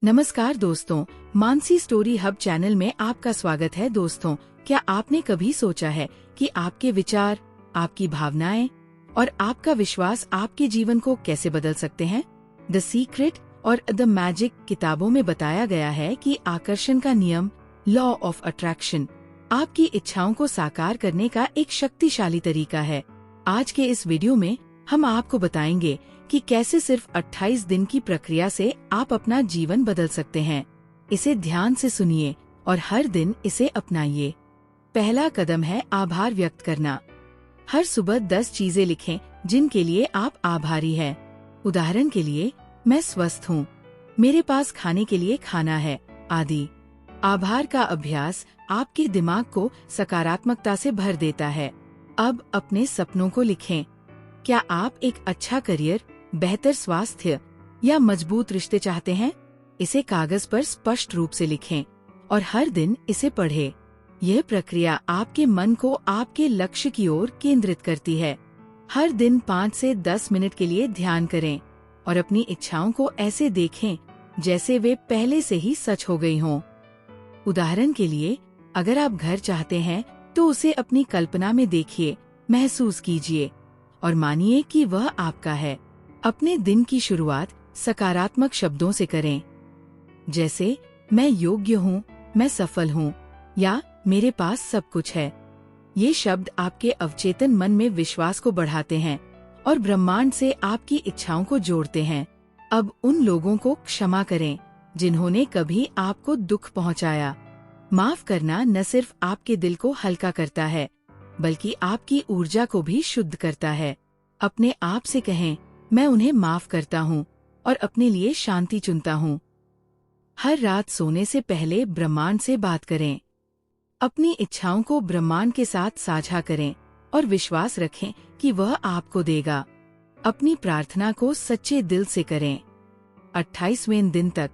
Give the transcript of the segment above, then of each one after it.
नमस्कार दोस्तों, Mansi story hub channel में आपका स्वागत है। दोस्तों, क्या आपने कभी सोचा है कि आपके विचार, आपकी भावनाएं और आपका विश्वास आपके जीवन को कैसे बदल सकते हैं? द सीक्रेट और द मैजिक किताबों में बताया गया है कि आकर्षण का नियम, लॉ ऑफ अट्रैक्शन, आपकी इच्छाओं को साकार करने का एक शक्तिशाली तरीका है। आज के इस वीडियो में हम आपको बताएंगे कि कैसे सिर्फ 28 दिन की प्रक्रिया से आप अपना जीवन बदल सकते हैं। इसे ध्यान से सुनिए और हर दिन इसे अपनाइए। पहला कदम है आभार व्यक्त करना। हर सुबह 10 चीजें लिखें जिनके लिए आप आभारी हैं। उदाहरण के लिए, मैं स्वस्थ हूँ, मेरे पास खाने के लिए खाना है, आदि। आभार का अभ्यास आपके दिमाग को सकारात्मकता से भर देता है। अब अपने सपनों को लिखें। क्या आप एक अच्छा करियर, बेहतर स्वास्थ्य या मजबूत रिश्ते चाहते हैं? इसे कागज पर स्पष्ट रूप से लिखें और हर दिन इसे पढ़ें। यह प्रक्रिया आपके मन को आपके लक्ष्य की ओर केंद्रित करती है। हर दिन 5 से 10 मिनट के लिए ध्यान करें और अपनी इच्छाओं को ऐसे देखें जैसे वे पहले से ही सच हो गई हों। उदाहरण के लिए, अगर आप घर चाहते हैं तो उसे अपनी कल्पना में देखिए, महसूस कीजिए और मानिए कि वह आपका है। अपने दिन की शुरुआत सकारात्मक शब्दों से करें, जैसे मैं योग्य हूँ, मैं सफल हूँ या मेरे पास सब कुछ है। ये शब्द आपके अवचेतन मन में विश्वास को बढ़ाते हैं और ब्रह्मांड से आपकी इच्छाओं को जोड़ते हैं। अब उन लोगों को क्षमा करें जिन्होंने कभी आपको दुख पहुंचाया। माफ करना न सिर्फ आपके दिल को हल्का करता है, बल्कि आपकी ऊर्जा को भी शुद्ध करता है। अपने आप से कहें, मैं उन्हें माफ करता हूँ और अपने लिए शांति चुनता हूँ। हर रात सोने से पहले ब्रह्मांड से बात करें। अपनी इच्छाओं को ब्रह्मांड के साथ साझा करें और विश्वास रखें कि वह आपको देगा। अपनी प्रार्थना को सच्चे दिल से करें। 28वें दिन तक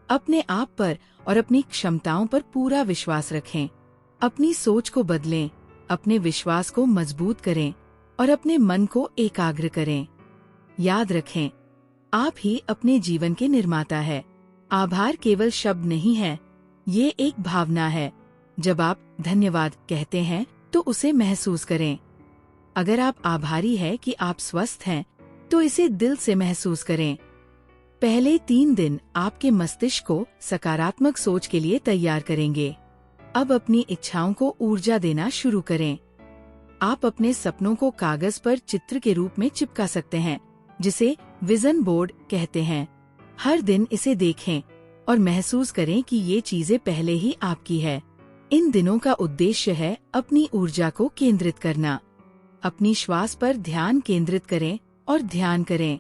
अपने आप पर और अपनी क्षमताओं पर पूरा विश्वास रखें। अपनी सोच को बदलें, अपने विश्वास को मजबूत करें और अपने मन को एकाग्र करें। याद रखें, आप ही अपने जीवन के निर्माता है। आभार केवल शब्द नहीं है, ये एक भावना है। जब आप धन्यवाद कहते हैं तो उसे महसूस करें। अगर आप आभारी हैं कि आप स्वस्थ हैं, तो इसे दिल से महसूस करें। पहले 3 दिन आपके मस्तिष्क को सकारात्मक सोच के लिए तैयार करेंगे। अब अपनी इच्छाओं को ऊर्जा देना शुरू करें। आप अपने सपनों को कागज पर चित्र के रूप में चिपका सकते हैं, जिसे विजन बोर्ड कहते हैं। हर दिन इसे देखें और महसूस करें कि ये चीजें पहले ही आपकी है। इन दिनों का उद्देश्य है अपनी ऊर्जा को केंद्रित करना। अपनी श्वास पर ध्यान केंद्रित करें और ध्यान करें।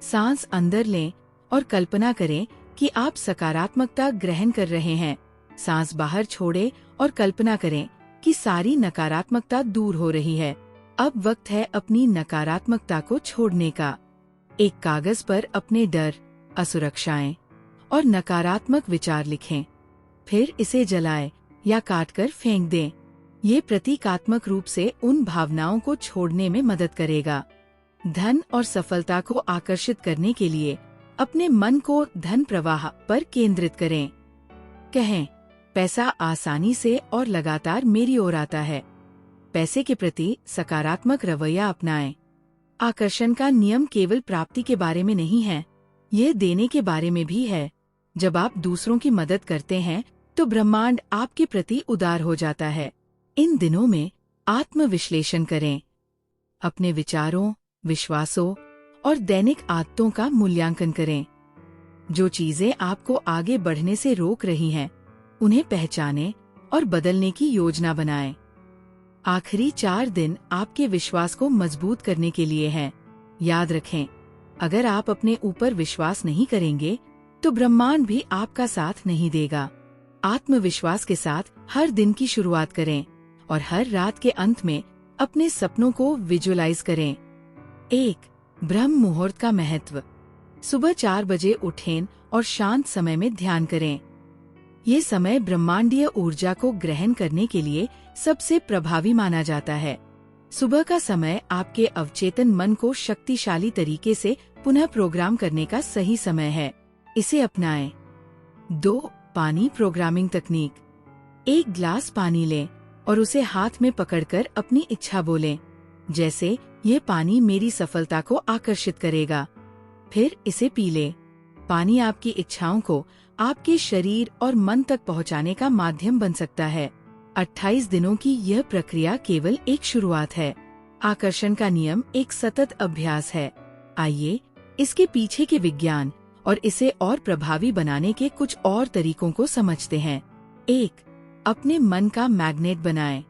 सांस अंदर लें और कल्पना करें कि आप सकारात्मकता ग्रहण कर रहे हैं। सांस बाहर छोड़ें और कल्पना करें कि सारी नकारात्मकता दूर हो रही है। अब वक्त है अपनी नकारात्मकता को छोड़ने का। एक कागज पर अपने डर, असुरक्षाएं और नकारात्मक विचार लिखें। फिर इसे जलाएं या काटकर फेंक दें। ये प्रतीकात्मक रूप से उन भावनाओं को छोड़ने में मदद करेगा। धन और सफलता को आकर्षित करने के लिए अपने मन को धन प्रवाह पर केंद्रित करें। कहें, पैसा आसानी से और लगातार मेरी ओर आता है। पैसे के प्रति सकारात्मक रवैया अपनाएं। आकर्षण का नियम केवल प्राप्ति के बारे में नहीं है, ये देने के बारे में भी है। जब आप दूसरों की मदद करते हैं तो ब्रह्मांड आपके प्रति उदार हो जाता है। इन दिनों में आत्मविश्लेषण करें। अपने विचारों, विश्वासों और दैनिक आदतों का मूल्यांकन करें। जो चीजें आपको आगे बढ़ने से रोक रही हैं, उन्हें पहचानें और बदलने की योजना बनाएं। आखिरी 4 दिन आपके विश्वास को मजबूत करने के लिए हैं। याद रखें, अगर आप अपने ऊपर विश्वास नहीं करेंगे तो ब्रह्मांड भी आपका साथ नहीं देगा। आत्मविश्वास के साथ हर दिन की शुरुआत करें और हर रात के अंत में अपने सपनों को विजुअलाइज करें। 1. ब्रह्म मुहूर्त का महत्व। सुबह 4 बजे उठें और शांत समय में ध्यान करें। ये समय ब्रह्मांडीय ऊर्जा को ग्रहण करने के लिए सबसे प्रभावी माना जाता है। सुबह का समय आपके अवचेतन मन को शक्तिशाली तरीके से पुनः प्रोग्राम करने का सही समय है। इसे अपनाएं। 2. पानी प्रोग्रामिंग तकनीक। एक ग्लास पानी लें और उसे हाथ में पकड़कर अपनी इच्छा बोलें, जैसे ये पानी मेरी सफलता को आकर्षित करेगा। फिर इसे पी लें। पानी आपकी इच्छाओं को आपके शरीर और मन तक पहुंचाने का माध्यम बन सकता है। 28 दिनों की यह प्रक्रिया केवल एक शुरुआत है। आकर्षण का नियम एक सतत अभ्यास है। आइए इसके पीछे के विज्ञान और इसे और प्रभावी बनाने के कुछ और तरीकों को समझते हैं। 1. अपने मन का मैग्नेट बनाएं।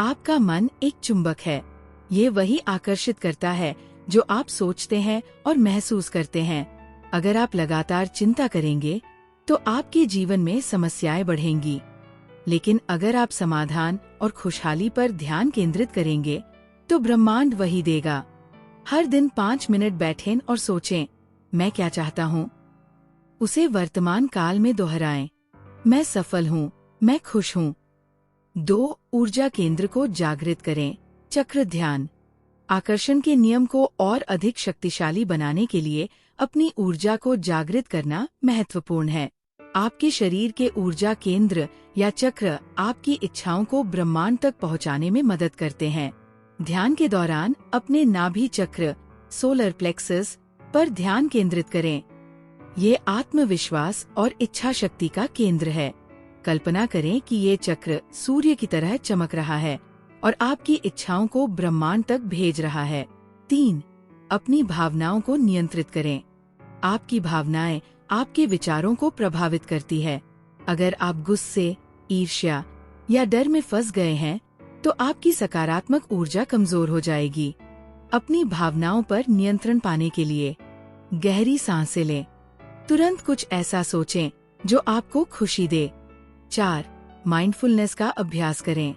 आपका मन एक चुंबक है। ये वही आकर्षित करता है जो आप सोचते हैं और महसूस करते हैं। अगर आप लगातार चिंता करेंगे तो आपके जीवन में समस्याएं बढ़ेंगी, लेकिन अगर आप समाधान और खुशहाली पर ध्यान केंद्रित करेंगे तो ब्रह्मांड वही देगा। हर दिन 5 मिनट बैठें और सोचें, मैं क्या चाहता हूँ। उसे वर्तमान काल में दोहराएं, मैं सफल हूँ, मैं खुश हूँ। 2. ऊर्जा केंद्र को जागृत करें। चक्र ध्यान। आकर्षण के नियम को और अधिक शक्तिशाली बनाने के लिए अपनी ऊर्जा को जागृत करना महत्वपूर्ण है। आपके शरीर के ऊर्जा केंद्र या चक्र आपकी इच्छाओं को ब्रह्मांड तक पहुंचाने में मदद करते हैं। ध्यान के दौरान अपने नाभि चक्र सोलर प्लेक्सस पर ध्यान केंद्रित करें। ये आत्मविश्वास और इच्छा शक्ति का केंद्र है। कल्पना करें कि ये चक्र सूर्य की तरह चमक रहा है और आपकी इच्छाओं को ब्रह्मांड तक भेज रहा है। 3. अपनी भावनाओं को नियंत्रित करें। आपकी भावनाएं आपके विचारों को प्रभावित करती है। अगर आप गुस्से, ईर्ष्या या डर में फंस गए हैं, तो आपकी सकारात्मक ऊर्जा कमजोर हो जाएगी। अपनी भावनाओं पर नियंत्रण पाने के लिए गहरी सांसें लें। तुरंत कुछ ऐसा सोचें जो आपको खुशी दे। 4. माइंडफुलनेस का अभ्यास करें।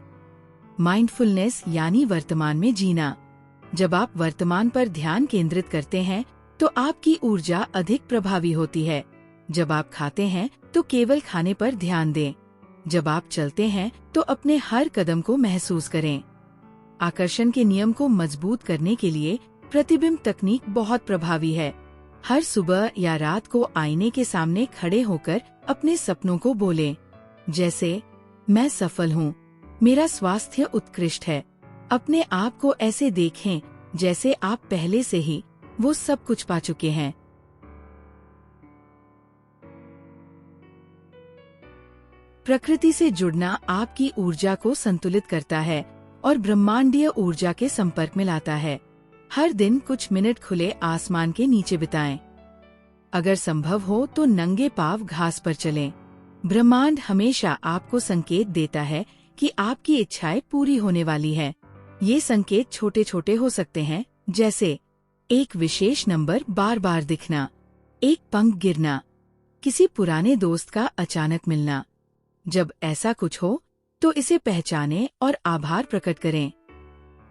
माइंडफुलनेस यानी वर्तमान में जीना। जब आप वर्तमान पर ध्यान केंद्रित करते हैं तो आपकी ऊर्जा अधिक प्रभावी होती है। जब आप खाते हैं तो केवल खाने पर ध्यान दें। जब आप चलते हैं तो अपने हर कदम को महसूस करें। आकर्षण के नियम को मजबूत करने के लिए प्रतिबिंब तकनीक बहुत प्रभावी है। हर सुबह या रात को आईने के सामने खड़े होकर अपने सपनों को बोलें, जैसे मैं सफल हूँ, मेरा स्वास्थ्य उत्कृष्ट है। अपने आप को ऐसे देखें जैसे आप पहले से ही वो सब कुछ पा चुके हैं। प्रकृति से जुड़ना आपकी ऊर्जा को संतुलित करता है और ब्रह्मांडीय ऊर्जा के संपर्क में लाता है। हर दिन कुछ मिनट खुले आसमान के नीचे बिताएं। अगर संभव हो तो नंगे पांव घास पर चलें। ब्रह्मांड हमेशा आपको संकेत देता है कि आपकी इच्छाएं पूरी होने वाली है। ये संकेत छोटे छोटे हो सकते हैं, जैसे एक विशेष नंबर बार बार दिखना, एक पंख गिरना, किसी पुराने दोस्त का अचानक मिलना। जब ऐसा कुछ हो तो इसे पहचानें और आभार प्रकट करें।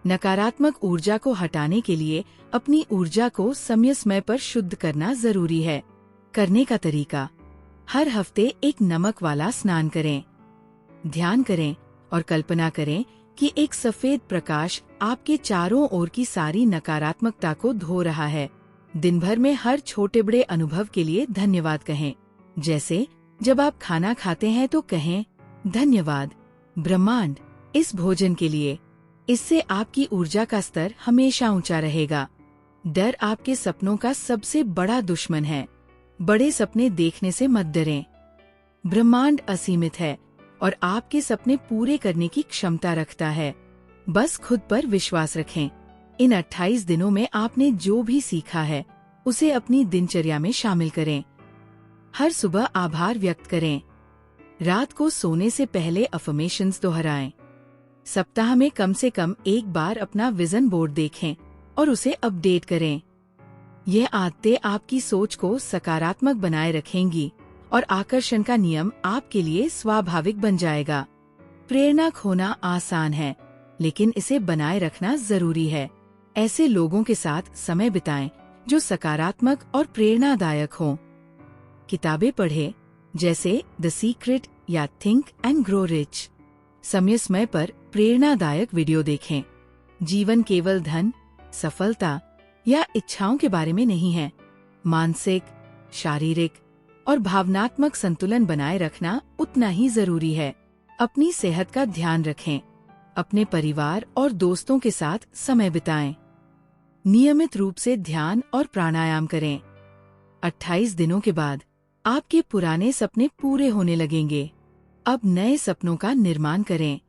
नकारात्मक ऊर्जा को हटाने के लिए अपनी ऊर्जा को समय समय पर शुद्ध करना जरूरी है। करने का तरीका: हर हफ्ते एक नमक वाला स्नान करें। ध्यान करें और कल्पना करें कि एक सफेद प्रकाश आपके चारों ओर की सारी नकारात्मकता को धो रहा है। दिन भर में हर छोटे बड़े अनुभव के लिए धन्यवाद कहें। जैसे जब आप खाना खाते हैं तो कहें, धन्यवाद ब्रह्मांड इस भोजन के लिए। इससे आपकी ऊर्जा का स्तर हमेशा ऊंचा रहेगा। डर आपके सपनों का सबसे बड़ा दुश्मन है। बड़े सपने देखने से मत डरें। ब्रह्मांड असीमित है और आपके सपने पूरे करने की क्षमता रखता है। बस खुद पर विश्वास रखें। इन 28 दिनों में आपने जो भी सीखा है उसे अपनी दिनचर्या में शामिल करें। हर सुबह आभार व्यक्त करें। रात को सोने से पहले अफर्मेशंस दोहराएं। सप्ताह में कम से कम एक बार अपना विजन बोर्ड देखें और उसे अपडेट करें। यह आदतें आपकी सोच को सकारात्मक बनाए रखेंगी और आकर्षण का नियम आपके लिए स्वाभाविक बन जाएगा। प्रेरणा खोना आसान है, लेकिन इसे बनाए रखना जरूरी है। ऐसे लोगों के साथ समय बिताएं जो सकारात्मक और प्रेरणादायक हों। किताबें पढ़ें, जैसे द सीक्रेट या थिंक एंड ग्रो रिच। समय समय पर प्रेरणादायक वीडियो देखें। जीवन केवल धन, सफलता या इच्छाओं के बारे में नहीं है। मानसिक, शारीरिक और भावनात्मक संतुलन बनाए रखना उतना ही जरूरी है। अपनी सेहत का ध्यान रखें, अपने परिवार और दोस्तों के साथ समय बिताएं। नियमित रूप से ध्यान और प्राणायाम करें। 28 दिनों के बाद आपके पुराने सपने पूरे होने लगेंगे। अब नए सपनों का निर्माण करें।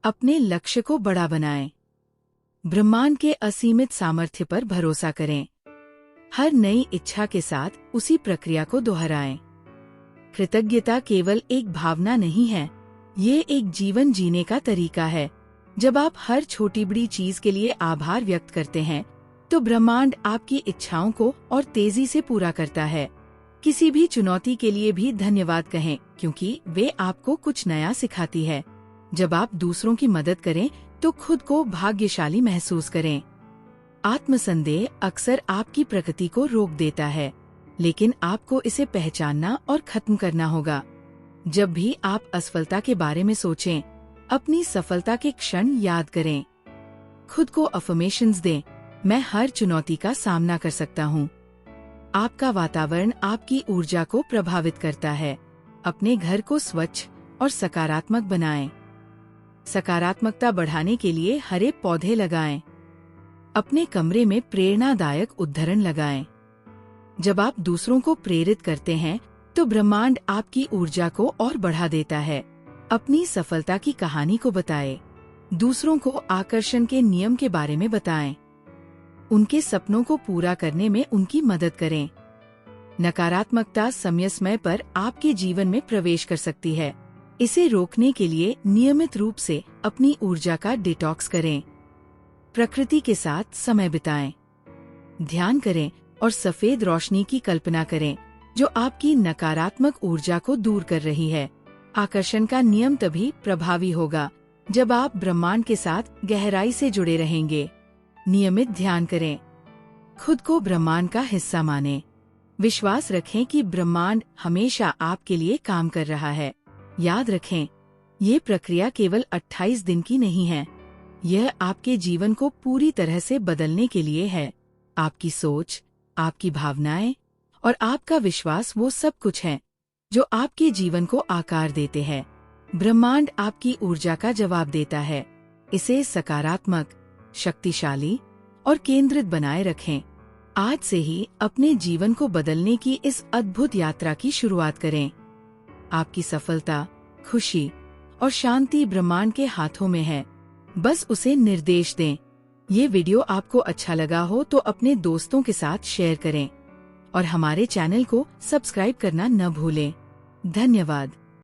अपने लक्ष्य को बड़ा बनाएं। ब्रह्मांड के असीमित सामर्थ्य पर भरोसा करें। हर नई इच्छा के साथ उसी प्रक्रिया को दोहराएं। कृतज्ञता केवल एक भावना नहीं है, ये एक जीवन जीने का तरीका है। जब आप हर छोटी बड़ी चीज के लिए आभार व्यक्त करते हैं, तो ब्रह्मांड आपकी इच्छाओं को और तेजी से पूरा करता है। किसी भी चुनौती के लिए भी धन्यवाद कहें, क्योंकि वे आपको कुछ नया सिखाती है। जब आप दूसरों की मदद करें, तो खुद को भाग्यशाली महसूस करें। आत्मसंदेह अक्सर आपकी प्रगति को रोक देता है, लेकिन आपको इसे पहचानना और खत्म करना होगा। जब भी आप असफलता के बारे में सोचें, अपनी सफलता के क्षण याद करें। खुद को अफर्मेशंस दें, मैं हर चुनौती का सामना कर सकता हूँ। आपका वातावरण आपकी ऊर्जा को प्रभावित करता है। अपने घर को स्वच्छ और सकारात्मक बनाएं। सकारात्मकता बढ़ाने के लिए हरे पौधे लगाएं। अपने कमरे में प्रेरणादायक उद्धरण लगाएं। जब आप दूसरों को प्रेरित करते हैं, तो ब्रह्मांड आपकी ऊर्जा को और बढ़ा देता है। अपनी सफलता की कहानी को बताएं। दूसरों को आकर्षण के नियम के बारे में बताएं। उनके सपनों को पूरा करने में उनकी मदद करें। नकारात्मकता समय समय पर आपके जीवन में प्रवेश कर सकती है। इसे रोकने के लिए नियमित रूप से अपनी ऊर्जा का डिटॉक्स करें। प्रकृति के साथ समय बिताएं। ध्यान करें और सफेद रोशनी की कल्पना करें, जो आपकी नकारात्मक ऊर्जा को दूर कर रही है। आकर्षण का नियम तभी प्रभावी होगा जब आप ब्रह्मांड के साथ गहराई से जुड़े रहेंगे। नियमित ध्यान करें। खुद को ब्रह्मांड का हिस्सा मानें। विश्वास रखें कि ब्रह्मांड हमेशा आपके लिए काम कर रहा है। याद रखें, ये प्रक्रिया केवल 28 दिन की नहीं है। यह आपके जीवन को पूरी तरह से बदलने के लिए है। आपकी सोच, आपकी भावनाएं और आपका विश्वास वो सब कुछ है जो आपके जीवन को आकार देते हैं। ब्रह्मांड आपकी ऊर्जा का जवाब देता है। इसे सकारात्मक, शक्तिशाली और केंद्रित बनाए रखें। आज से ही अपने जीवन को बदलने की इस अद्भुत यात्रा की शुरुआत करें। आपकी सफलता, खुशी और शांति ब्रह्मांड के हाथों में है। बस उसे निर्देश दें। ये वीडियो आपको अच्छा लगा हो तो अपने दोस्तों के साथ शेयर करें और हमारे चैनल को सब्सक्राइब करना न भूलें। धन्यवाद।